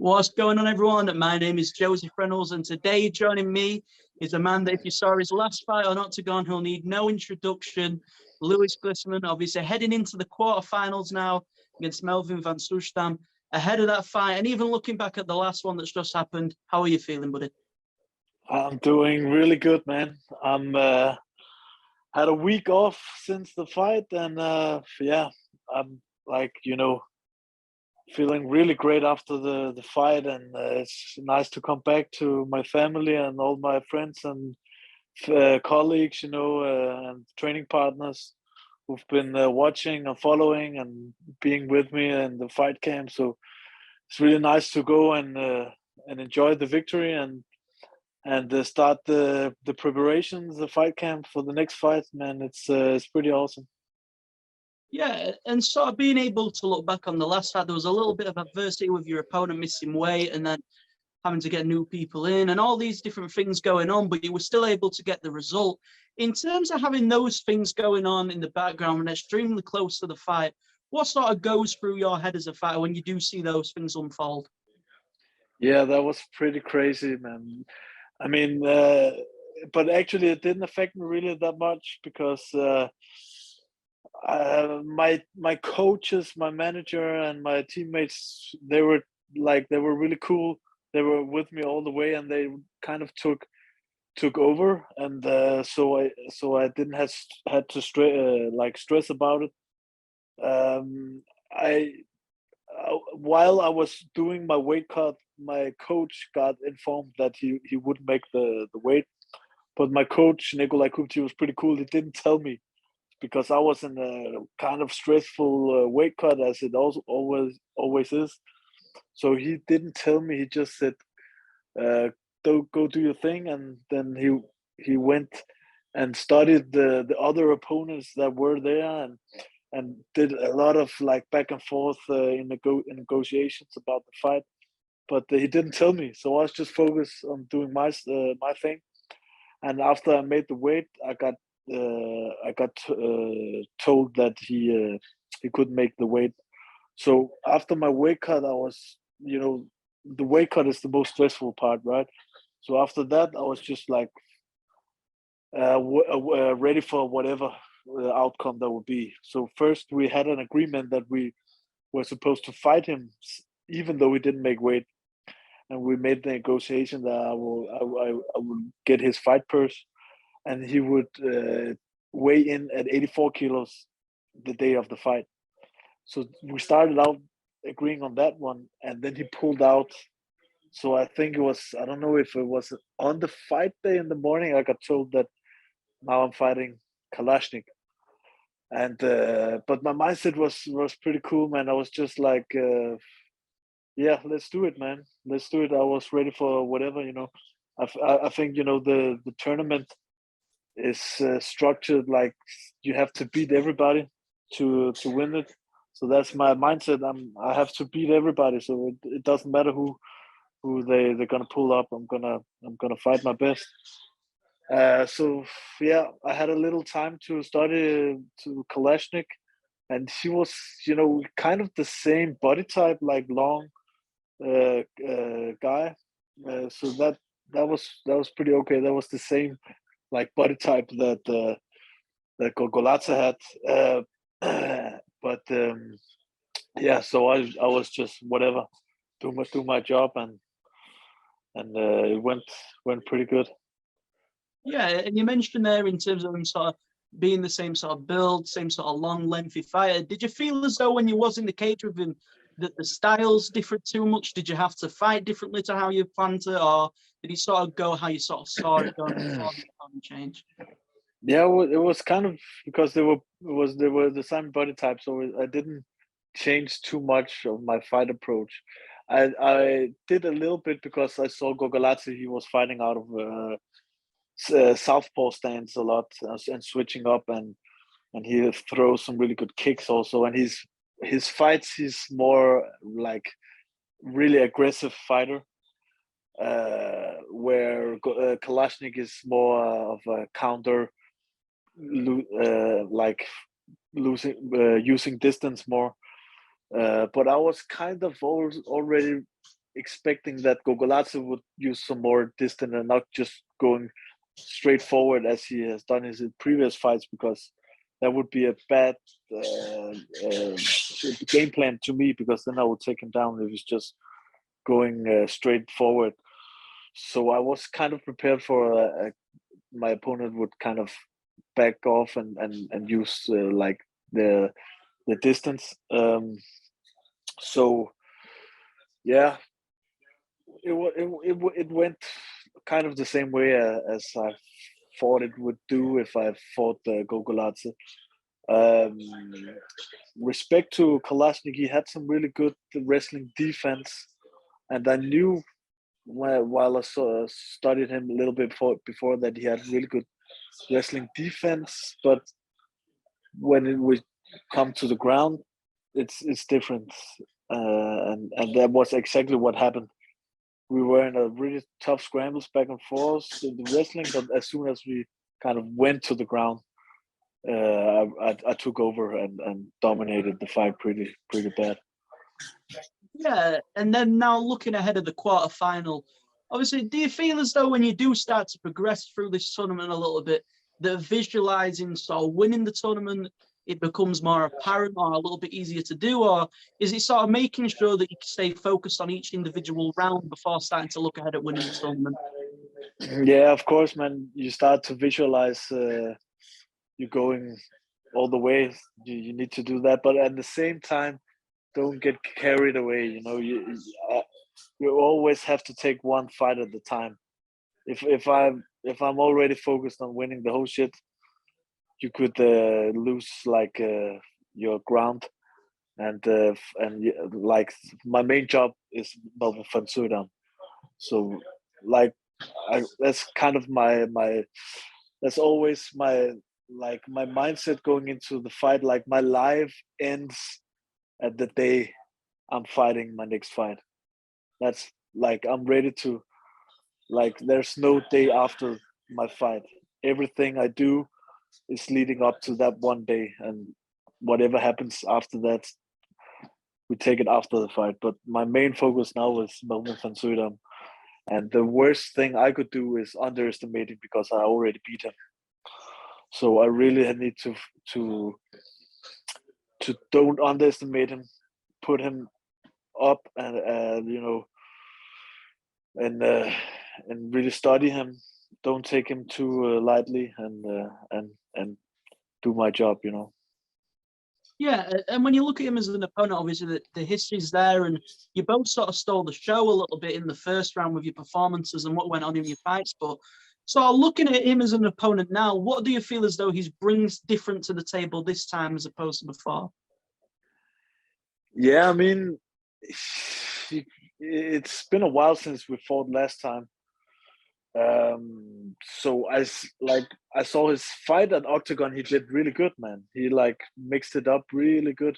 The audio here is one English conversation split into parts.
What's going on, everyone? My name is Joseph Reynolds, and today joining me is a man that if you saw his last fight on Oktagon, he'll need no introduction. Louis Glismann, obviously heading into the quarterfinals now against Melvin Van Suijdam. Ahead of that fight, and even looking back at the last one that's just happened, how are you feeling, buddy? I'm doing really good, man. I'm had a week off since the fight, and yeah, I'm feeling really great after the fight, and it's nice to come back to my family and all my friends and colleagues, and training partners who've been watching and following and being with me in the fight camp. So it's really nice to go and enjoy the victory and start the preparations, the fight camp for the next fight. Man, it's pretty awesome. Yeah, and sort of being able to look back on the last fight, there was a little bit of adversity with your opponent missing weight and then having to get new people in and all these different things going on, but you were still able to get the result. In terms of having those things going on in the background and extremely close to the fight, what sort of goes through your head as a fighter when you do see those things unfold? Yeah, that was pretty crazy, man. I mean, but actually it didn't affect me really that much because my coaches, my manager, and my teammates, they were really cool. They were with me all the way, and they kind of took over, and so I didn't had to stress about it. I While I was doing my weight cut, my coach got informed that he wouldn't make the weight, but my coach Nikolai Kupti was pretty cool. He didn't tell me because I was in a kind of stressful weight cut, as it also always is. So he didn't tell me. He just said, Go do your thing," and then he went and studied the other opponents that were there and did a lot of like back and forth in negotiations about the fight. But he didn't tell me, so I was just focused on doing my thing. And after I made the weight, I got told that he couldn't make the weight. So after my weight cut, I was, the weight cut is the most stressful part, right? So after that, I was just like ready for whatever outcome that would be. So first, we had an agreement that we were supposed to fight him, even though we didn't make weight, and we made the negotiation that I will get his fight purse, and he would weigh in at 84 kilos the day of the fight. So we started out agreeing on that one, and then he pulled out. So I think it was, I don't know if it was on the fight day in the morning, I got told that now I'm fighting Kalashnik. And but my mindset was pretty cool, man. I was just like, yeah, let's do it, man. Let's do it. I was ready for whatever, I think, the tournament is structured like you have to beat everybody to win it. So that's my mindset. I have to beat everybody. So it doesn't matter who they're gonna pull up. I'm gonna fight my best. So yeah, I had a little time to study to Kalashnik, and he was, kind of the same body type, like long guy. So that was pretty okay. That was the same like body type that Gogolata had. But yeah, so I was just whatever, do my job, and it went pretty good. Yeah, and you mentioned there in terms of them sort of being the same sort of build, same sort of long, lengthy fighter. Did you feel as though when you was in the cage with him that the styles differed too much? Did you have to fight differently to how you planned to, or did he sort of go how you sort of saw it going before the change? Yeah, it was kind of because they were the same body type, so I didn't change too much of my fight approach. I did a little bit because I saw Gogolazzi. He was fighting out of southpaw stance a lot and switching up, and he throws some really good kicks also. And his fights, he's more like really aggressive fighter, where Kalashnik is more of a counter, like using distance more. But I was kind of already expecting that Gogoladze would use some more distance and not just going straight forward as he has done in his previous fights, because that would be a bad game plan to me, because then I would take him down if he's just going straight forward. So I was kind of prepared for my opponent would kind of back off and use like the distance. So yeah, it went kind of the same way as I thought it would do if I fought Gogoladze. Respect to Kalashnik, he had some really good wrestling defense, and I knew while I studied him a little bit before that he had really good wrestling defense, but when it would come to the ground, it's different, and that was exactly what happened. We were in a really tough scrambles back and forth in the wrestling, but as soon as we kind of went to the ground, I took over and dominated the fight pretty bad. Yeah, and then now looking ahead of the quarterfinal, obviously, do you feel as though when you do start to progress through this tournament a little bit, that visualizing sort of winning the tournament, it becomes more apparent or a little bit easier to do, or is it sort of making sure that you stay focused on each individual round before starting to look ahead at winning the tournament? Yeah, of course, man. You start to visualize you going all the way. You need to do that, but at the same time, don't get carried away. You know, you always have to take one fight at a time. If I'm already focused on winning the whole shit, you could lose like your ground, and like my main job is Melvin Van Suijdam. So like that's kind of my that's always my mindset going into the fight. Like my life ends at the day I'm fighting my next fight. That's like I'm ready to, like, there's no day after my fight. Everything I do is leading up to that one day, and whatever happens after that, we take it after the fight. But my main focus now is Melvin Van Suijdam, and the worst thing I could do is underestimate him, because I already beat him. So I really need to don't underestimate him, put him up, and you know, and really study him. Don't take him too lightly, and do my job. You know. Yeah, and when you look at him as an opponent, obviously the history's there, and you both sort of stole the show a little bit in the first round with your performances and what went on in your fights. But so looking at him as an opponent now, what do you feel as though he brings different to the table this time as opposed to before? Yeah, I mean, it's been a while since we fought last time. So I saw his fight at Oktagon. He did really good, man. He like mixed it up really good.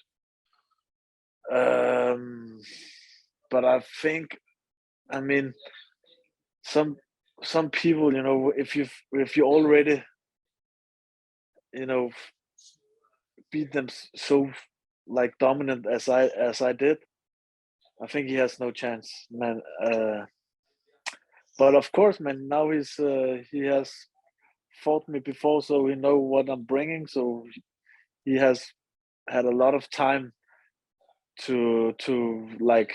But I think, I mean, some people, you know, if you already, you know, beat them so like dominant as I did, I think he has no chance, man. But of course, man, now he has fought me before, so he know what I'm bringing. So he has had a lot of time to like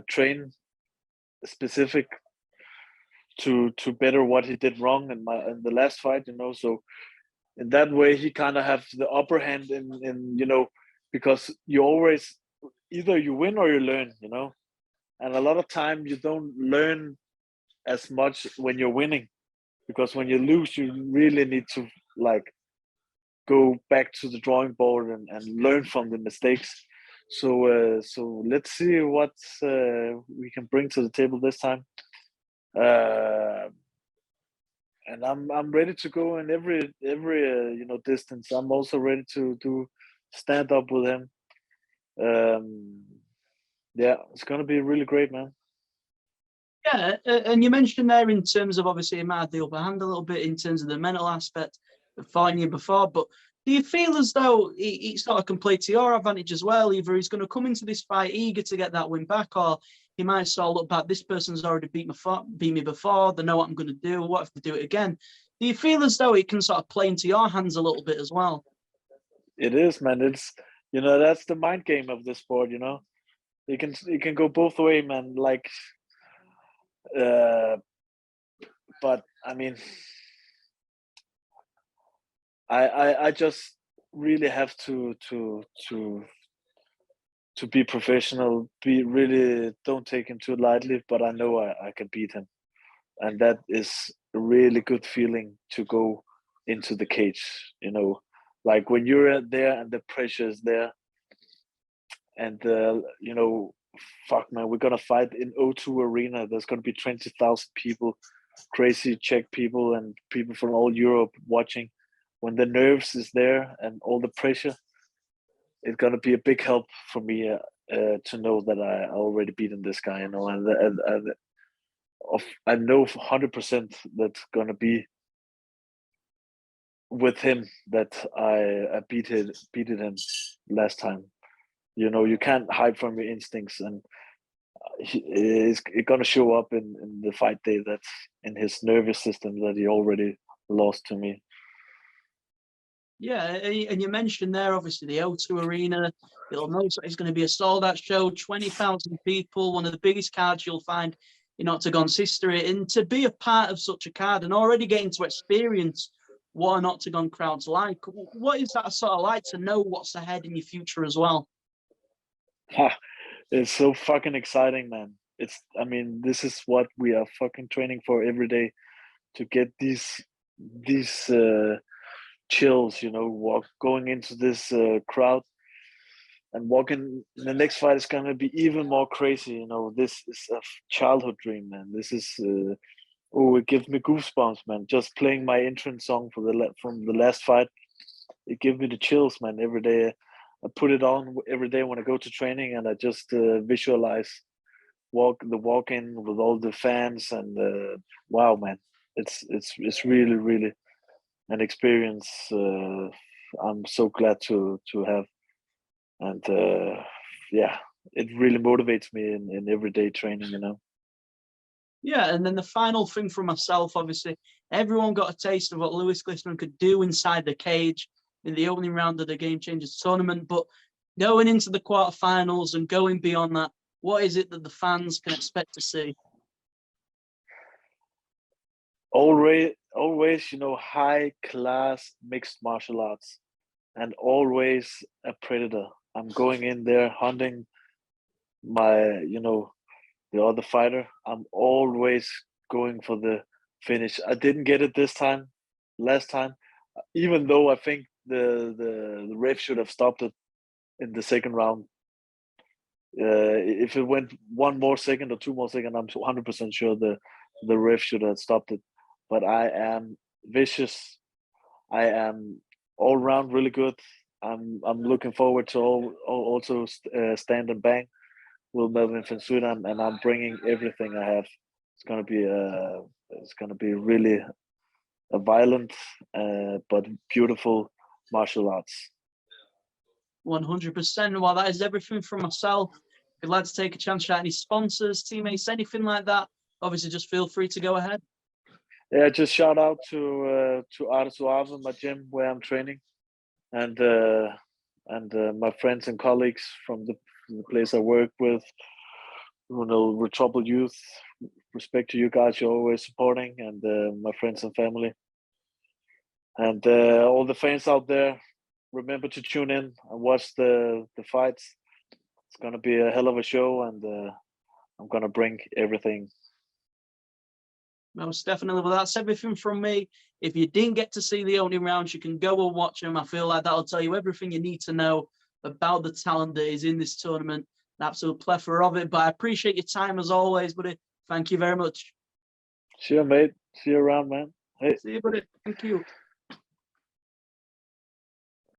train specific to better what he did wrong in the last fight, you know. So in that way, he kind of have the upper hand in you know, because you always either you win or you learn, you know. And a lot of time you don't learn as much when you're winning, because when you lose, you really need to like go back to the drawing board and learn from the mistakes. So so let's see what we can bring to the table this time. And I'm ready to go in every you know, distance. I'm also ready to stand up with him. Yeah, it's gonna be really great, man. Yeah, and you mentioned there in terms of obviously he might have the upper hand a little bit in terms of the mental aspect of fighting you before, but do you feel as though he sort of can play to your advantage as well? Either he's going to come into this fight eager to get that win back, or he might sort of look back, this person's already beat me before, they know what I'm going to do, what if they do it again? Do you feel as though it can sort of play into your hands a little bit as well? It is, man. It's, that's the mind game of this sport. It can go both way, man. Like, but I mean, I just really have to be professional. Don't take him too lightly. But I know I can beat him, and that is a really good feeling to go into the cage. Like when you're there and the pressure is there, and fuck, man, we're gonna fight in O2 Arena. There's gonna be 20,000 people, crazy Czech people and people from all Europe watching. When the nerves is there and all the pressure, it's gonna be a big help for me to know that I already beaten this guy. And I know 100% that's gonna be with him that I beated him last time. You can't hide from your instincts, and it's gonna show up in the fight day. That's in his nervous system that he already lost to me. Yeah, and you mentioned there, obviously, the O2 Arena. You'll notice it's going to be a sold-out show, 20,000 people, one of the biggest cards you'll find in Oktagon's history. And to be a part of such a card and already getting to experience what an Oktagon crowd's like, what is that sort of like to know what's ahead in your future as well? It's so fucking exciting, man. This is what we are fucking training for every day, to get these chills, going into this crowd and walking. The next fight is gonna be even more crazy. This is a childhood dream, man. This is it gives me goosebumps, man. Just playing my entrance song from the last fight, it gives me the chills, man. Every day I put it on every day when I go to training, and I just visualize walk in with all the fans, and wow, man, it's really, really an experience I'm so glad to have, and yeah, it really motivates me in everyday training. Yeah, and then the final thing for myself, obviously, everyone got a taste of what Louis Glismann could do inside the cage in the opening round of the Game Changers tournament, but going into the quarterfinals and going beyond that, what is it that the fans can expect to see? Always, high class mixed martial arts, and always a predator. I'm going in there hunting my, the other fighter. I'm always going for the finish. I didn't get it last time, even though I think the ref should have stopped it in the second round. If it went 1 more second or 2 more seconds, I'm 100% sure the ref should have stopped it. But I am vicious. I am all round really good. I'm looking forward to also stand and bang with Melvin Van Suijdam, and I'm bringing everything I have. It's gonna be really a violent but beautiful martial arts. 100%. Well, that is everything from myself. If you'd like to take a chance to any sponsors, teammates, anything like that, obviously just feel free to go ahead. Yeah, just shout out to Arto my gym where I'm training, and my friends and colleagues from the place I work with. With Troubled Youth. Respect to you guys, you're always supporting, and my friends and family, and all the fans out there. Remember to tune in and watch the fights. It's gonna be a hell of a show, and I'm gonna bring everything. Most definitely. Well, that's everything from me. If you didn't get to see the opening rounds, you can go and watch them. I feel like that'll tell you everything you need to know about the talent that is in this tournament. An absolute plethora of it. But I appreciate your time as always, buddy. Thank you very much. See you, mate. See you around, man. Hey. See you, buddy. Thank you.